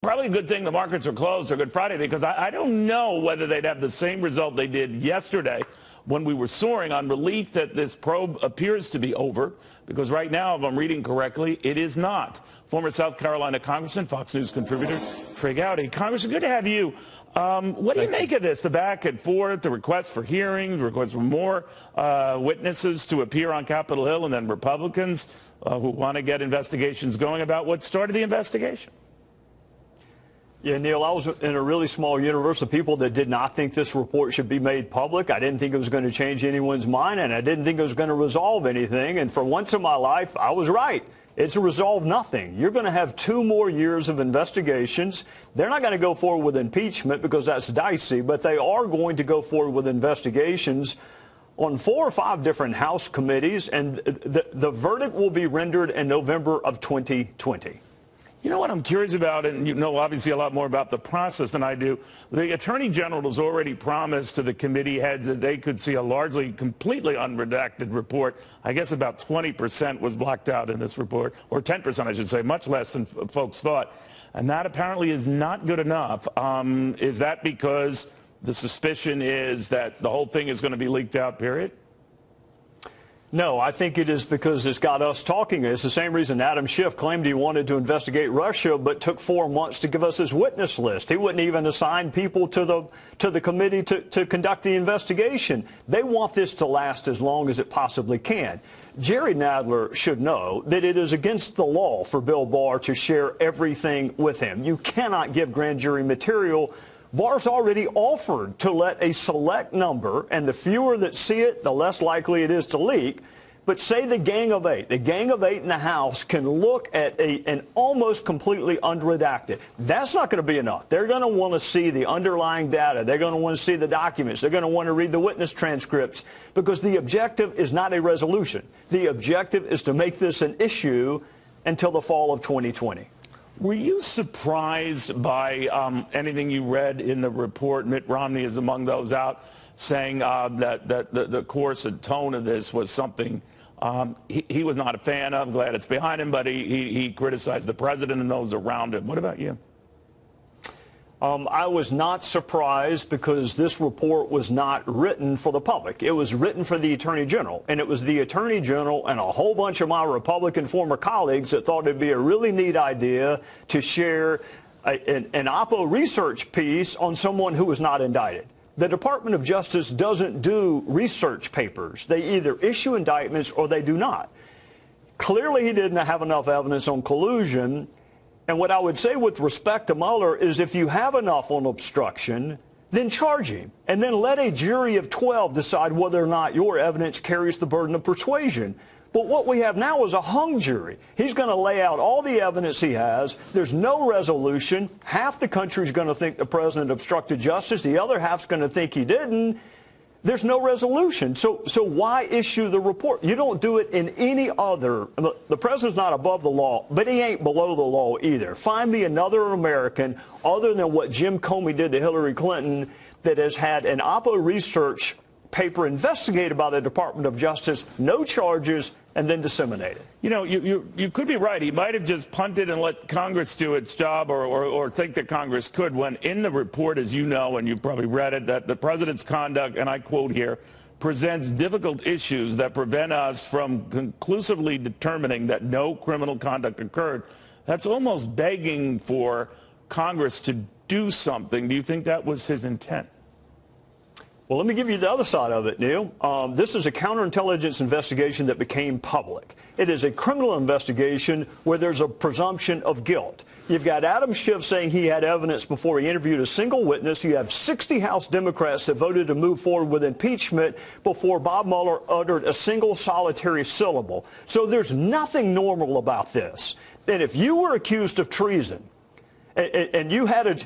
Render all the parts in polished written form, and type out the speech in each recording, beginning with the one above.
probably a good thing the markets are closed or Good Friday, because I don't know whether they'd have the same result they did yesterday when we were soaring on relief that this probe appears to be over, because right now, if I'm reading correctly, it is not. Former South Carolina Congressman, Fox News contributor, Trey Gowdy. Congressman, good to have you. What do you make of this, the back and forth, the requests for hearings, requests for more witnesses to appear on Capitol Hill, and then Republicans who want to get investigations going about what started the investigation? Yeah, Neil, I was in a really small universe of people that did not think this report should be made public. I didn't think it was going to change anyone's mind, and I didn't think it was going to resolve anything. And for once in my life, I was right. It's resolved nothing. You're going to have 2 more years of investigations. They're not going to go forward with impeachment because that's dicey, but they are going to go forward with investigations on 4 or 5 different House committees, and the verdict will be rendered in November of 2020. You know what I'm curious about, and you know obviously a lot more about the process than I do. The Attorney General has already promised to the committee heads that they could see a largely, completely unredacted report. I guess about 20% was blocked out in this report, or 10% I should say, much less than folks thought. And that apparently is not good enough. Is that because the suspicion is that the whole thing is going to be leaked out, period? No, I think it is because it's got us talking. It's the same reason Adam Schiff claimed he wanted to investigate Russia, but took 4 months to give us his witness list. He wouldn't even assign people to the committee to conduct the investigation. They want this to last as long as it possibly can. Jerry Nadler should know that it is against the law for Bill Barr to share everything with him. You cannot give grand jury material. Barr's already offered to let a select number, and the fewer that see it, the less likely it is to leak. But say the gang of 8 in the House can look at an almost completely unredacted. That's not going to be enough. They're going to want to see the underlying data. They're going to want to see the documents. They're going to want to read the witness transcripts, because the objective is not a resolution. The objective is to make this an issue until the fall of 2020. Were you surprised by anything you read in the report? Mitt Romney is among those out saying that the course and tone of this was something he was not a fan of. Glad it's behind him, but he criticized the president and those around him. What about you? I was not surprised, because this report was not written for the public. It was written for the Attorney General, and it was the Attorney General and a whole bunch of my Republican former colleagues that thought it'd be a really neat idea to share an Oppo research piece on someone who was not indicted. The Department of Justice doesn't do research papers. They either issue indictments or they do not. Clearly, he didn't have enough evidence on collusion. And what I would say with respect to Mueller is, if you have enough on obstruction, then charge him. And then let a jury of 12 decide whether or not your evidence carries the burden of persuasion. But what we have now is a hung jury. He's going to lay out all the evidence he has. There's no resolution. Half the country is going to think the president obstructed justice. The other half's going to think he didn't. There's no resolution. So why issue the report? You don't do it in any other. The president's not above the law, but he ain't below the law either. Find me another American other than what Jim Comey did to Hillary Clinton that has had an Oppo research paper investigated by the Department of Justice, no charges, and then disseminated. You know, you could be right. He might have just punted and let Congress do its job, or think that Congress could, when in the report, as you know, and you've probably read it, that the president's conduct, and I quote here, presents difficult issues that prevent us from conclusively determining that no criminal conduct occurred. That's almost begging for Congress to do something. Do you think that was his intent? Well, let me give you the other side of it, Neil. This is a counterintelligence investigation that became public. It is a criminal investigation where there's a presumption of guilt. You've got Adam Schiff saying he had evidence before he interviewed a single witness. You have 60 House Democrats that voted to move forward with impeachment before Bob Mueller uttered a single solitary syllable. So there's nothing normal about this. And if you were accused of treason, and you had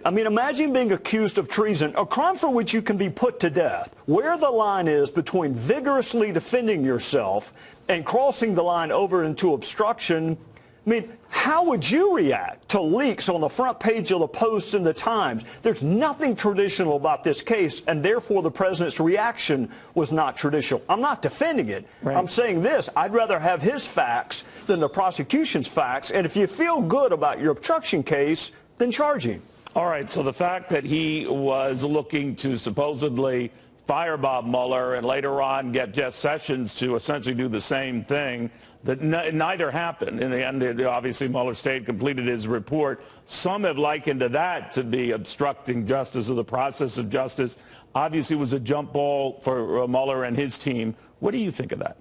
imagine being accused of treason, a crime for which you can be put to death. Where the line is between vigorously defending yourself and crossing the line over into obstruction, I mean, how would you react to leaks on the front page of the Post and the Times? There's nothing traditional about this case, and therefore the president's reaction was not traditional. I'm not defending it. Right. I'm saying this. I'd rather have his facts than the prosecution's facts. And if you feel good about your obstruction case, then charge him. All right, so the fact that he was looking to supposedly fire Bob Mueller and later on get Jeff Sessions to essentially do the same thing, that neither happened. In the end, obviously, Mueller stayed, completed his report. Some have likened to that to be obstructing justice or the process of justice. Obviously, it was a jump ball for Mueller and his team. What do you think of that?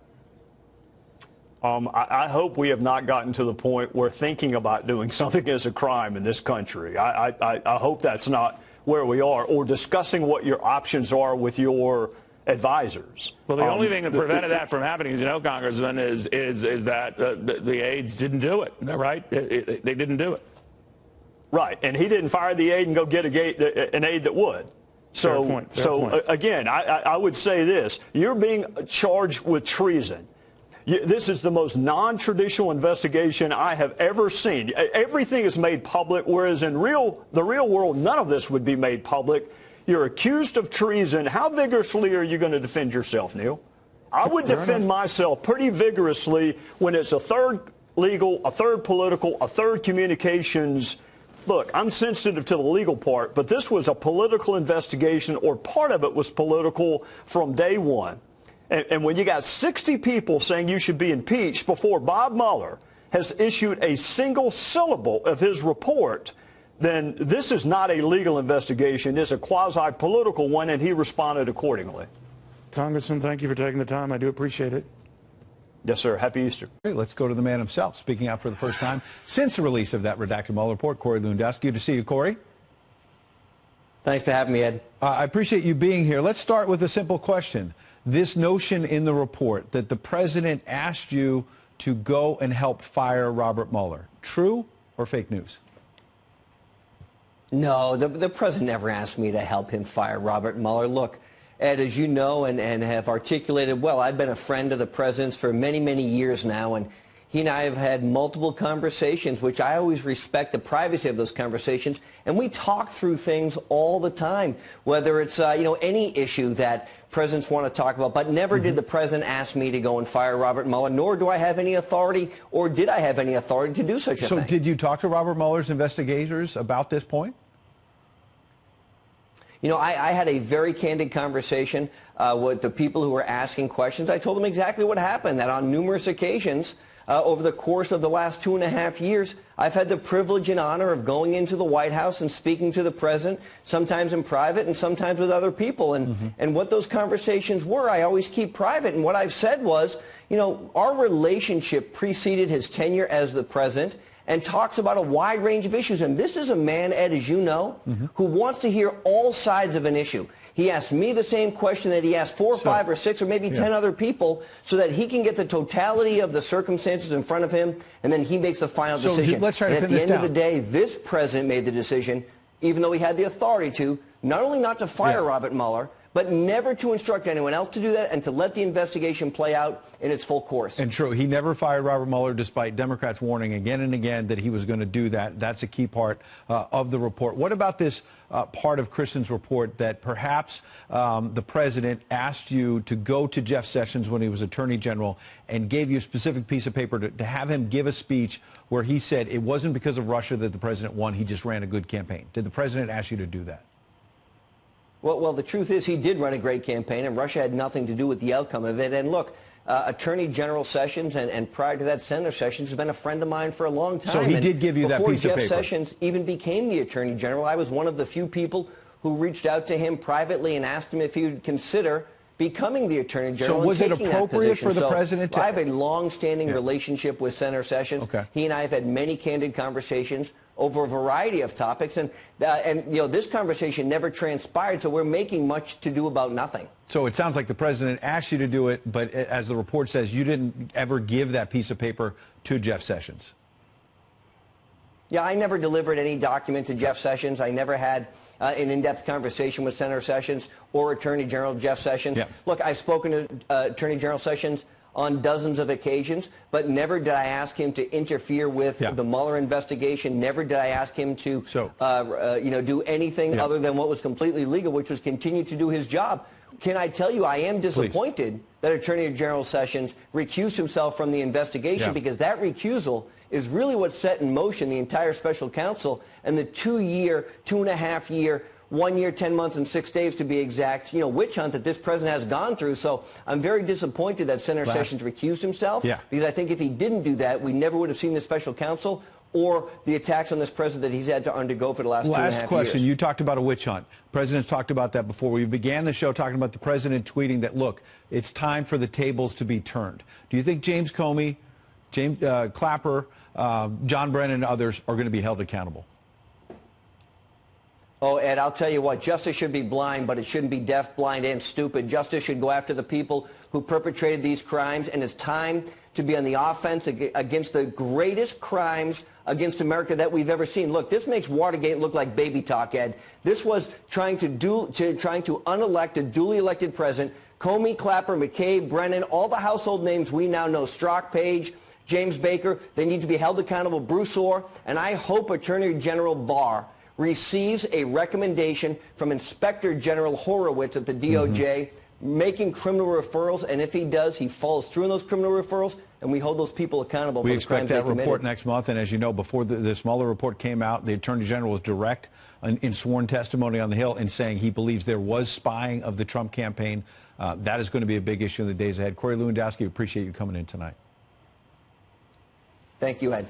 I hope we have not gotten to the point where thinking about doing something is a crime in this country. I hope that's not where we are, or discussing what your options are with your advisors. Well, the only thing that prevented that from happening, as you know, Congressman, is that the aides didn't do it, right? They didn't do it. Right, and he didn't fire the aide and go get an aide that would. So, Fair point. Again, I would say this. You're being charged with treason. This is the most non-traditional investigation I have ever seen. Everything is made public, whereas in the real world, none of this would be made public. You're accused of treason. How vigorously are you going to defend yourself, Neil? I would defend myself pretty vigorously when it's a third legal, a third political, a third communications. Look, I'm sensitive to the legal part, but this was a political investigation, or part of it was political from day one. And when you got 60 people saying you should be impeached before Bob Mueller has issued a single syllable of his report, then this is not a legal investigation. It's a quasi-political one, and he responded accordingly. Congressman, thank you for taking the time. I do appreciate it. Yes, sir. Happy Easter. Okay, let's go to the man himself, speaking out for the first time since the release of that redacted Mueller report, Corey Lewandowski. Good to see you, Corey. Thanks for having me, Ed. I appreciate you being here. Let's start with a simple question. This notion in the report that the president asked you to go and help fire Robert Mueller, true or fake news? No, the president never asked me to help him fire Robert Mueller. Look, Ed, as you know and have articulated well, I've been a friend of the president's for many, many years now, and he and I have had multiple conversations, which I always respect the privacy of those conversations, and we talk through things all the time, whether it's any issue that presidents want to talk about. But never did the president ask me to go and fire Robert Mueller, nor do I have any authority, or did I have any authority to do such a thing. So did you talk to Robert Mueller's investigators about this point? You know, I had a very candid conversation with the people who were asking questions. I told them exactly what happened, that on numerous occasions over the course of the last 2.5 years, I've had the privilege and honor of going into the White House and speaking to the president, sometimes in private and sometimes with other people. And what those conversations were, I always keep private. And what I've said was, you know, our relationship preceded his tenure as the president and talks about a wide range of issues. And this is a man, Ed, as you know, who wants to hear all sides of an issue. He asked me the same question that he asked 4, 5, or 6, or maybe 10 other people, so that he can get the totality of the circumstances in front of him, and then he makes the final decision. Let's try to and at the end of the day, this president made the decision, even though he had the authority to, not only not to fire Robert Mueller, but never to instruct anyone else to do that, and to let the investigation play out in its full course. And true, he never fired Robert Mueller, despite Democrats warning again and again that he was going to do that. That's a key part of the report. What about this part of Kristen's report that perhaps the president asked you to go to Jeff Sessions when he was Attorney General and gave you a specific piece of paper to have him give a speech where he said it wasn't because of Russia that the president won, he just ran a good campaign? Did the president ask you to do that? Well, the truth is he did run a great campaign, and Russia had nothing to do with the outcome of it. And look, Attorney General Sessions and prior to that Senator Sessions has been a friend of mine for a long time. So he did give you that piece of paper. Before Jeff Sessions even became the Attorney General, I was one of the few people who reached out to him privately and asked him if he would consider becoming the Attorney General. So was and it appropriate for the president to... I have a long-standing relationship with Senator Sessions. Okay. He and I have had many candid conversations over a variety of topics, and you know, this conversation never transpired, so we're making much to do about nothing. So it sounds like the president asked you to do it, but as the report says, you didn't ever give that piece of paper to Jeff Sessions. Yeah, I never delivered any document to Jeff Sessions. I never had an in-depth conversation with Senator Sessions or Attorney General Jeff Sessions. Yeah. Look, I've spoken to Attorney General Sessions on dozens of occasions, but never did I ask him to interfere with the Mueller investigation. Never did I ask him to, do anything other than what was completely legal, which was continue to do his job. Can I tell you, I am disappointed that Attorney General Sessions recused himself from the investigation, because that recusal is really what set in motion the entire special counsel and the 2.5 year, 1 year, 10 months, and 6 days to be exact, witch hunt that this president has gone through. So I'm very disappointed that Senator Sessions recused himself, because I think if he didn't do that, we never would have seen the special counsel or the attacks on this president that he's had to undergo for the last 2.5 years. Last question. You talked about a witch hunt. President's talked about that before. We began the show talking about the president tweeting that, look, it's time for the tables to be turned. Do you think James Comey, James Clapper, John Brennan, and others are going to be held accountable? Oh, Ed, I'll tell you what, justice should be blind, but it shouldn't be deaf, blind, and stupid. Justice should go after the people who perpetrated these crimes, and it's time to be on the offense against the greatest crimes against America that we've ever seen. Look, this makes Watergate look like baby talk, Ed. This was trying to unelect a duly elected president. Comey, Clapper, McCabe, Brennan, all the household names we now know, Strzok, Page, James Baker, they need to be held accountable. Bruce Orr, and I hope Attorney General Barr receives a recommendation from Inspector General Horowitz at the DOJ, making criminal referrals, and if he does, he follows through on those criminal referrals, and we hold those people accountable for the crimes they committed. We expect that report next month, and as you know, before this Mueller report came out, the Attorney General was direct in sworn testimony on the Hill in saying he believes there was spying of the Trump campaign. That is going to be a big issue in the days ahead. Corey Lewandowski, appreciate you coming in tonight. Thank you, Ed.